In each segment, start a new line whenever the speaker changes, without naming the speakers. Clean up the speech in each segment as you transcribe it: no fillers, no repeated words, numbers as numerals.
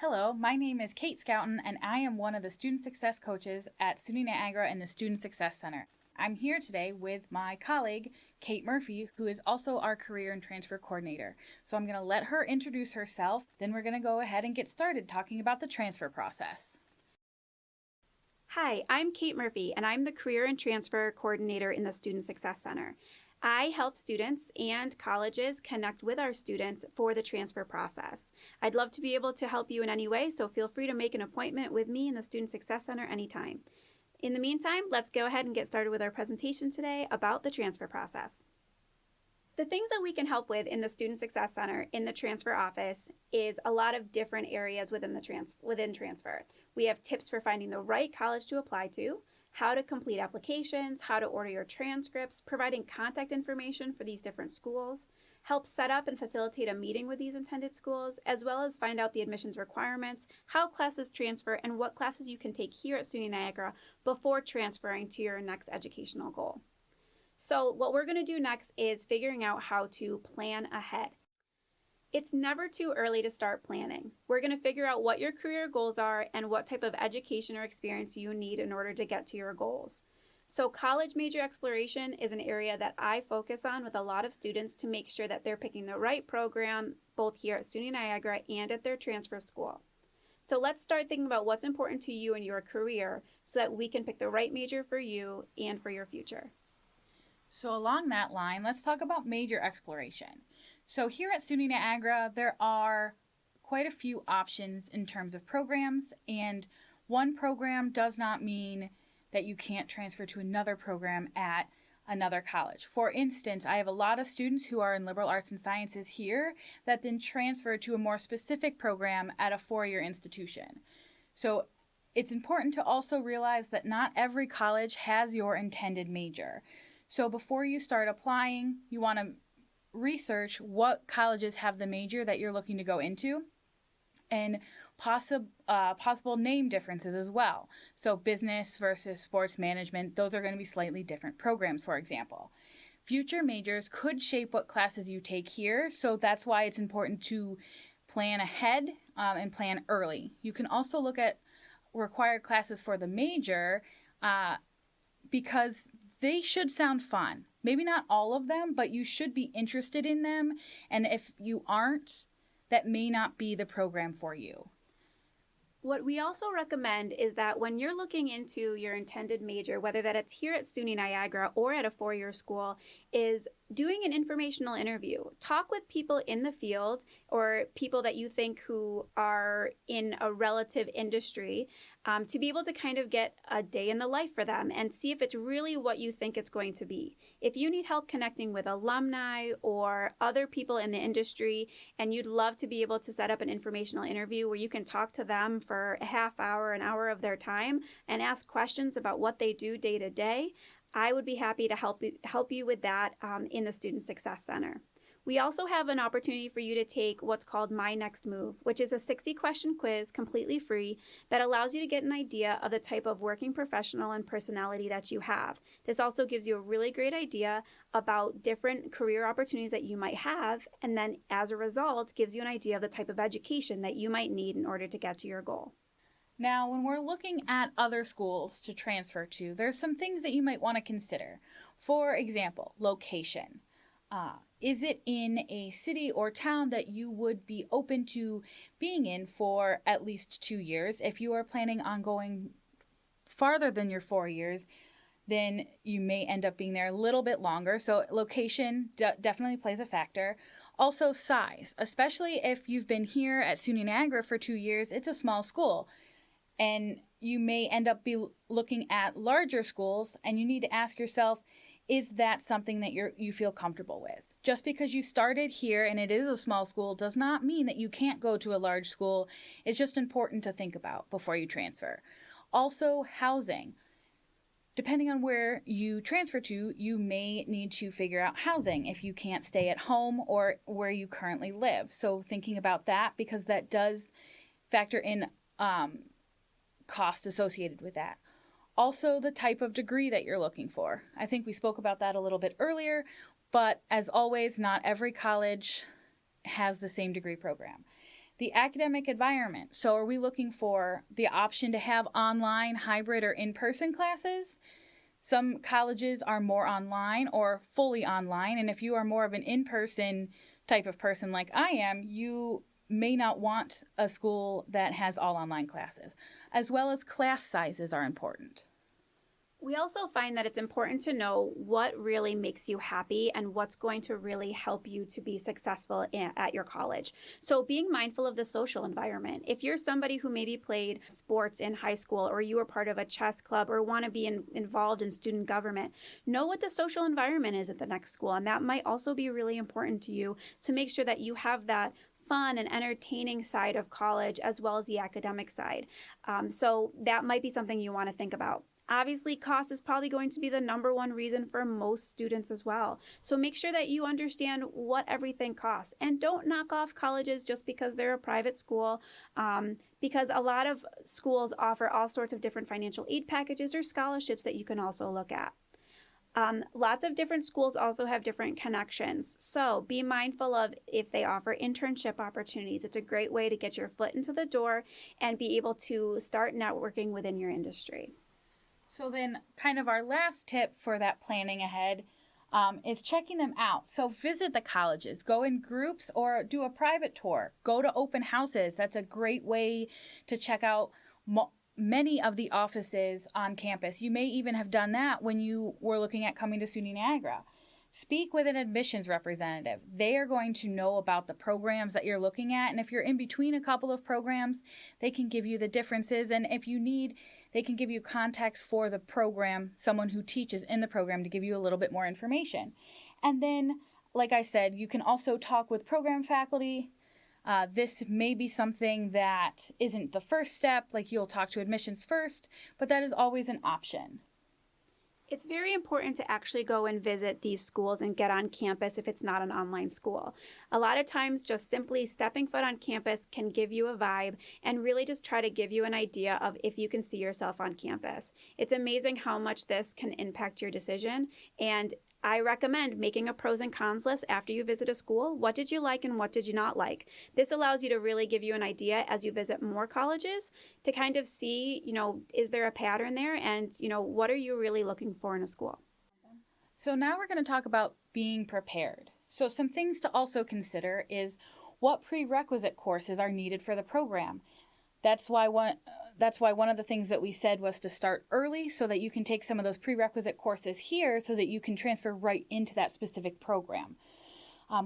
Hello, my name is Kate Scouten, and I am one of the Student Success Coaches at SUNY Niagara and the Student Success Center. I'm here today with my colleague, Kate Murphy, who is also our Career and Transfer Coordinator. So I'm going to let her introduce herself, then we're going to go ahead and get started talking about the transfer process.
Hi, I'm Kate Murphy, and I'm the Career and Transfer Coordinator in the Student Success Center. I help students and colleges connect with our students for the transfer process. I'd love to be able to help you in any way, so feel free to make an appointment with me in the Student Success Center anytime. In the meantime, let's go ahead and get started with our presentation today about the transfer process. The things that we can help with in the Student Success Center in the transfer office is a lot of different areas within transfer. We have tips for finding the right college to apply to, how to complete applications, how to order your transcripts, providing contact information for these different schools, help set up and facilitate a meeting with these intended schools, as well as find out the admissions requirements, how classes transfer, and what classes you can take here at SUNY Niagara before transferring to your next educational goal. So what we're going to do next is figuring out how to plan ahead. It's never too early to start planning. We're going to figure out what your career goals are and what type of education or experience you need in order to get to your goals. So college major exploration is an area that I focus on with a lot of students to make sure that they're picking the right program both here at SUNY Niagara and at their transfer school. So let's start thinking about what's important to you in your career so that we can pick the right major for you and for your future.
So along that line, let's talk about major exploration. So here at SUNY Niagara, there are quite a few options in terms of programs, and one program does not mean that you can't transfer to another program at another college. For instance, I have a lot of students who are in liberal arts and sciences here that then transfer to a more specific program at a four-year institution. So it's important to also realize that not every college has your intended major. So before you start applying, you want to research what colleges have the major that you're looking to go into and possible name differences as well. So business versus sports management, those are going to be slightly different programs, for example. Future majors could shape what classes you take here, so that's why it's important to plan ahead and plan early. You can also look at required classes for the major because they should sound fun. Maybe not all of them, but you should be interested in them. And if you aren't, that may not be the program for you.
What we also recommend is that when you're looking into your intended major, whether that it's here at SUNY Niagara or at a four-year school, is doing an informational interview. Talk with people in the field or people that you think who are in a relative industry to be able to kind of get a day in the life for them and see if it's really what you think it's going to be. If you need help connecting with alumni or other people in the industry and you'd love to be able to set up an informational interview where you can talk to them for a half hour, an hour of their time and ask questions about what they do day to day, I would be happy to help you with that in the Student Success Center. We also have an opportunity for you to take what's called My Next Move, which is a 60-question quiz completely free that allows you to get an idea of the type of working professional and personality that you have. This also gives you a really great idea about different career opportunities that you might have, and then as a result, gives you an idea of the type of education that you might need in order to get to your goal.
Now, when we're looking at other schools to transfer to, there's some things that you might want to consider. For example, location. Is it in a city or town that you would be open to being in for at least 2 years? If you are planning on going farther than your 4 years, then you may end up being there a little bit longer. So location definitely plays a factor. Also size, especially if you've been here at SUNY Niagara for 2 years, it's a small school. And you may end up looking at larger schools, and you need to ask yourself, is that something that you feel comfortable with? Just because you started here and it is a small school does not mean that you can't go to a large school. It's just important to think about before you transfer. Also, housing. Depending on where you transfer to, you may need to figure out housing if you can't stay at home or where you currently live. So thinking about that, because that does factor in cost associated with that. Also, the type of degree that you're looking for. I think we spoke about that a little bit earlier, but as always, not every college has the same degree program. The academic environment. So are we looking for the option to have online, hybrid, or in-person classes? Some colleges are more online or fully online, and if you are more of an in-person type of person like I am, you may not want a school that has all online classes, as well as class sizes are important.
We also find that it's important to know what really makes you happy and what's going to really help you to be successful at your college. So being mindful of the social environment. If you're somebody who maybe played sports in high school, or you were part of a chess club, or want to be involved in student government, know what the social environment is at the next school. And that might also be really important to you to make sure that you have that fun and entertaining side of college as well as the academic side. So that might be something you want to think about. Obviously, cost is probably going to be the number one reason for most students as well. So make sure that you understand what everything costs, and don't knock off colleges just because they're a private school, because a lot of schools offer all sorts of different financial aid packages or scholarships that you can also look at. Lots of different schools also have different connections. So be mindful of if they offer internship opportunities. It's a great way to get your foot into the door and be able to start networking within your industry.
So then kind of our last tip for that planning ahead is checking them out. So visit the colleges, go in groups or do a private tour, go to open houses. That's a great way to check out many of the offices on campus. You may even have done that when you were looking at coming to SUNY Niagara. Speak with an admissions representative. They are going to know about the programs that you're looking at. And if you're in between a couple of programs, they can give you the differences. And if you need, they can give you context for the program, someone who teaches in the program to give you a little bit more information. And then, like I said, you can also talk with program faculty. This may be something that isn't the first step, like you'll talk to admissions first, but that is always an option.
It's very important to actually go and visit these schools and get on campus if it's not an online school. A lot of times just simply stepping foot on campus can give you a vibe and really just try to give you an idea of if you can see yourself on campus. It's amazing how much this can impact your decision, and I recommend making a pros and cons list after you visit a school. What did you like and what did you not like? This allows you to really give you an idea as you visit more colleges to kind of see, is there a pattern there? And, what are you really looking for in a school?
So now we're going to talk about being prepared. So some things to also consider is what prerequisite courses are needed for the program. That's why one of the things that we said was to start early so that you can take some of those prerequisite courses here so that you can transfer right into that specific program.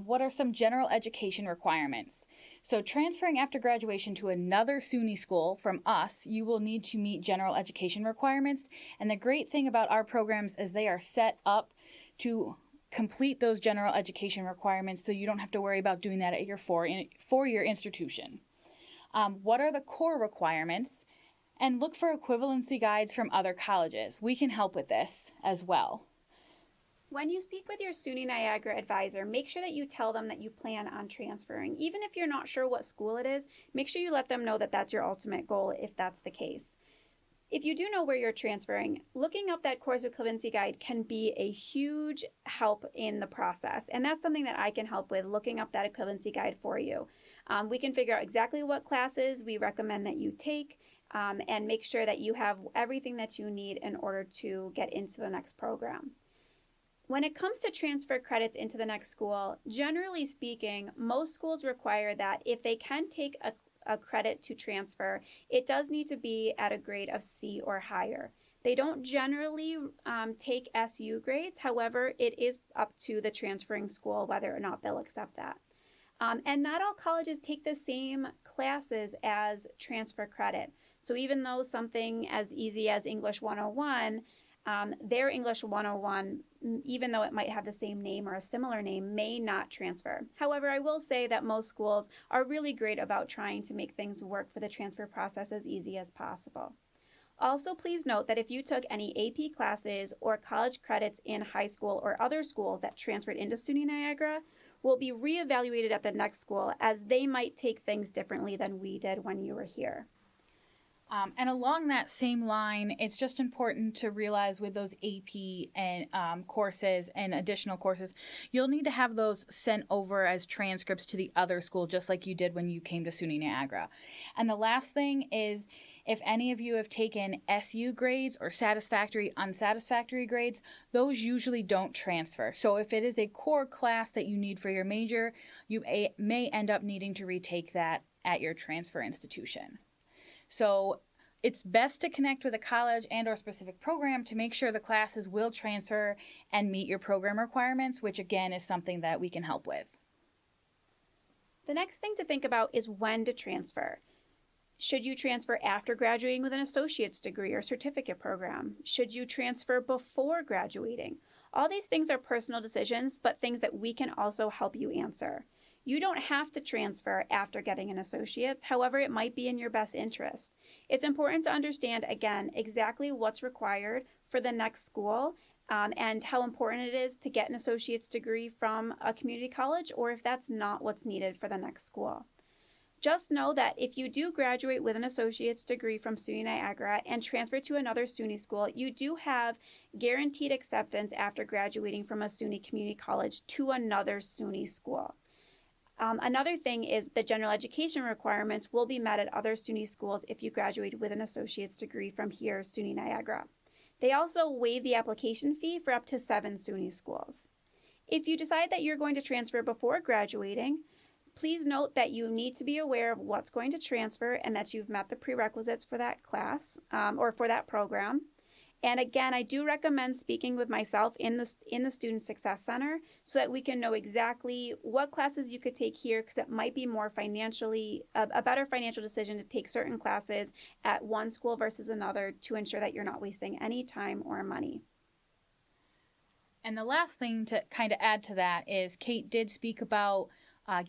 What are some general education requirements? So transferring after graduation to another SUNY school from us, you will need to meet general education requirements. And the great thing about our programs is they are set up to complete those general education requirements, so you don't have to worry about doing that at your four-year institution. What are the core requirements? And look for equivalency guides from other colleges. We can help with this as well.
When you speak with your SUNY Niagara advisor, make sure that you tell them that you plan on transferring. Even if you're not sure what school it is, make sure you let them know that that's your ultimate goal if that's the case. If you do know where you're transferring, looking up that course equivalency guide can be a huge help in the process. And that's something that I can help with, looking up that equivalency guide for you. We can figure out exactly what classes we recommend that you take, and make sure that you have everything that you need in order to get into the next program. When it comes to transfer credits into the next school, generally speaking, most schools require that if they can take a credit to transfer, it does need to be at a grade of C or higher. They don't generally take SU grades. However, it is up to the transferring school whether or not they'll accept that. And not all colleges take the same classes as transfer credit. So even though something as easy as English 101, their English 101, even though it might have the same name or a similar name, may not transfer. However, I will say that most schools are really great about trying to make things work for the transfer process as easy as possible. Also, please note that if you took any AP classes or college credits in high school or other schools that transferred into SUNY Niagara, will be reevaluated at the next school, as they might take things differently than we did when you were here.
And along that same line, it's just important to realize with those AP and courses and additional courses, you'll need to have those sent over as transcripts to the other school, just like you did when you came to SUNY Niagara. And the last thing is, if any of you have taken SU grades or satisfactory, unsatisfactory grades, those usually don't transfer. So if it is a core class that you need for your major, you may end up needing to retake that at your transfer institution. So it's best to connect with a college and or specific program to make sure the classes will transfer and meet your program requirements, which again is something that we can help with.
The next thing to think about is when to transfer. Should you transfer after graduating with an associate's degree or certificate program? Should you transfer before graduating? All these things are personal decisions, but things that we can also help you answer. You don't have to transfer after getting an associate's, however, it might be in your best interest. It's important to understand, again, exactly what's required for the next school and how important it is to get an associate's degree from a community college, or if that's not what's needed for the next school. Just know that if you do graduate with an associate's degree from SUNY Niagara and transfer to another SUNY school, you do have guaranteed acceptance after graduating from a SUNY community college to another SUNY school. Another thing is the general education requirements will be met at other SUNY schools if you graduate with an associate's degree from here, SUNY Niagara. They also waive the application fee for up to 7 SUNY schools. If you decide that you're going to transfer before graduating, please note that you need to be aware of what's going to transfer and that you've met the prerequisites for that class or for that program. And again, I do recommend speaking with myself in the Student Success Center so that we can know exactly what classes you could take here, because it might be more financially, a better financial decision to take certain classes at one school versus another to ensure that you're not wasting any time or money.
And the last thing to kind of add to that is Kate did speak about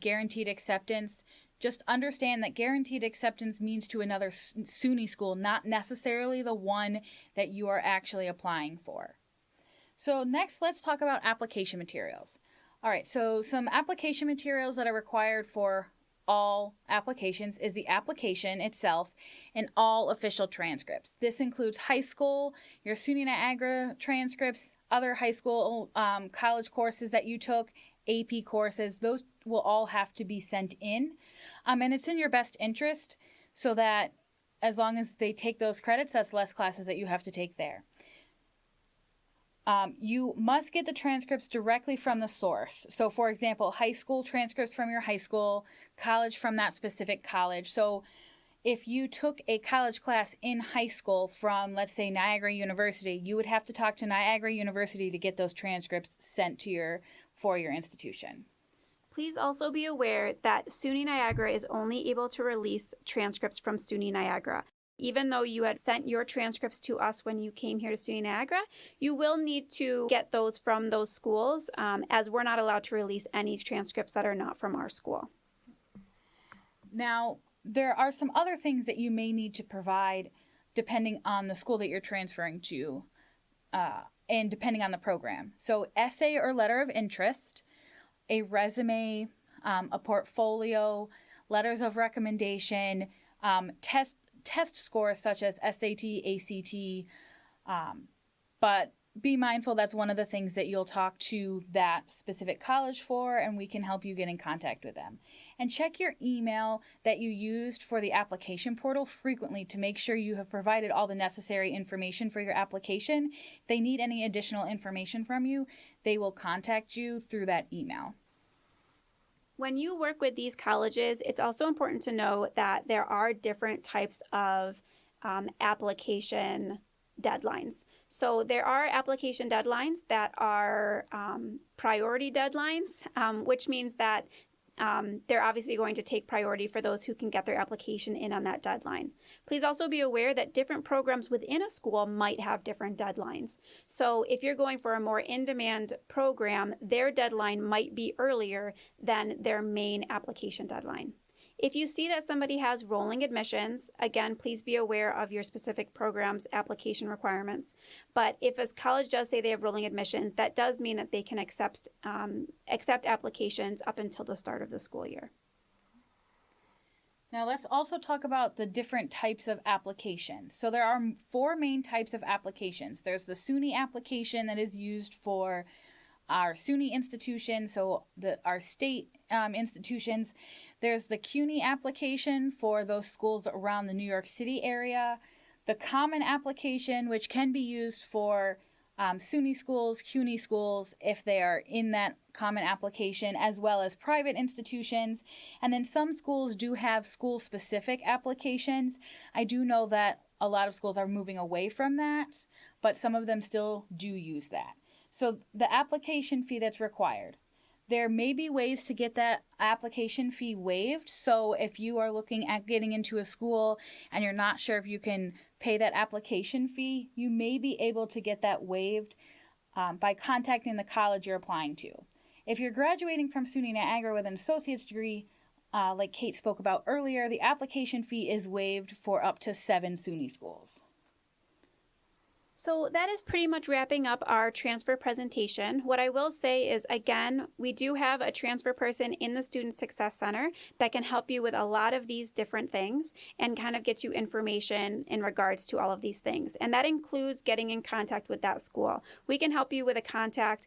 guaranteed acceptance. Just understand that guaranteed acceptance means to another SUNY school, not necessarily the one that you are actually applying for. So next, let's talk about application materials. All right, so some application materials that are required for all applications is the application itself and all official transcripts. This includes high school, your SUNY Niagara transcripts, other high school, college courses that you took, AP courses. Those will all have to be sent in. And it's in your best interest so that as long as they take those credits, that's less classes that you have to take there. You must get the transcripts directly from the source. So for example, high school transcripts from your high school, college from that specific college. So if you took a college class in high school from, let's say, Niagara University, you would have to talk to Niagara University to get those transcripts sent to for your institution.
Please also be aware that SUNY Niagara is only able to release transcripts from SUNY Niagara. Even though you had sent your transcripts to us when you came here to SUNY Niagara, you will need to get those from those schools, as we're not allowed to release any transcripts that are not from our school.
Now, there are some other things that you may need to provide depending on the school that you're transferring to and depending on the program. So essay or letter of interest, a resume, a portfolio, letters of recommendation, test scores such as SAT, ACT, but be mindful that's one of the things that you'll talk to that specific college for, and we can help you get in contact with them. And check your email that you used for the application portal frequently to make sure you have provided all the necessary information for your application. If they need any additional information from you, they will contact you through that email.
When you work with these colleges, it's also important to know that there are different types of application deadlines. So there are application deadlines that are priority deadlines, which means that they're obviously going to take priority for those who can get their application in on that deadline. Please also be aware that different programs within a school might have different deadlines. So if you're going for a more in-demand program, their deadline might be earlier than their main application deadline. If you see that somebody has rolling admissions, again, please be aware of your specific program's application requirements. But if a college does say they have rolling admissions, that does mean that they can accept applications up until the start of the school year.
Now let's also talk about the different types of applications. So there are four main types of applications. There's the SUNY application that is used for our SUNY institutions, so our state institutions. There's the CUNY application for those schools around the New York City area. The common application, which can be used for SUNY schools, CUNY schools, if they are in that common application, as well as private institutions. And then some schools do have school-specific applications. I do know that a lot of schools are moving away from that, but some of them still do use that. So the application fee that's required. There may be ways to get that application fee waived. So if you are looking at getting into a school and you're not sure if you can pay that application fee, you may be able to get that waived by contacting the college you're applying to. If you're graduating from SUNY Niagara with an associate's degree, like Kate spoke about earlier, the application fee is waived for up to 7 SUNY schools.
So that is pretty much wrapping up our transfer presentation. What I will say is, again, we do have a transfer person in the Student Success Center that can help you with a lot of these different things and kind of get you information in regards to all of these things. And that includes getting in contact with that school. We can help you with a contact.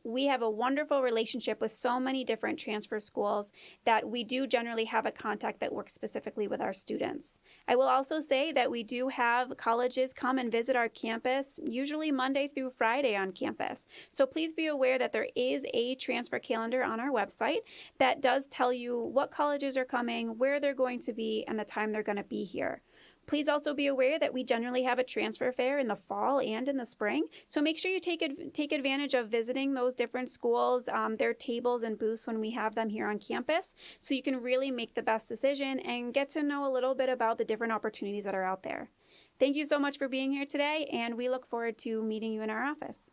We have a wonderful relationship with so many different transfer schools that we do generally have a contact that works specifically with our students. I will also say that we do have colleges come and visit our campus, usually Monday through Friday on campus. So please be aware that there is a transfer calendar on our website that does tell you what colleges are coming, where they're going to be, and the time they're going to be here. Please also be aware that we generally have a transfer fair in the fall and in the spring. So make sure you take advantage of visiting those different schools, their tables and booths when we have them here on campus, so you can really make the best decision and get to know a little bit about the different opportunities that are out there. Thank you so much for being here today, and we look forward to meeting you in our office.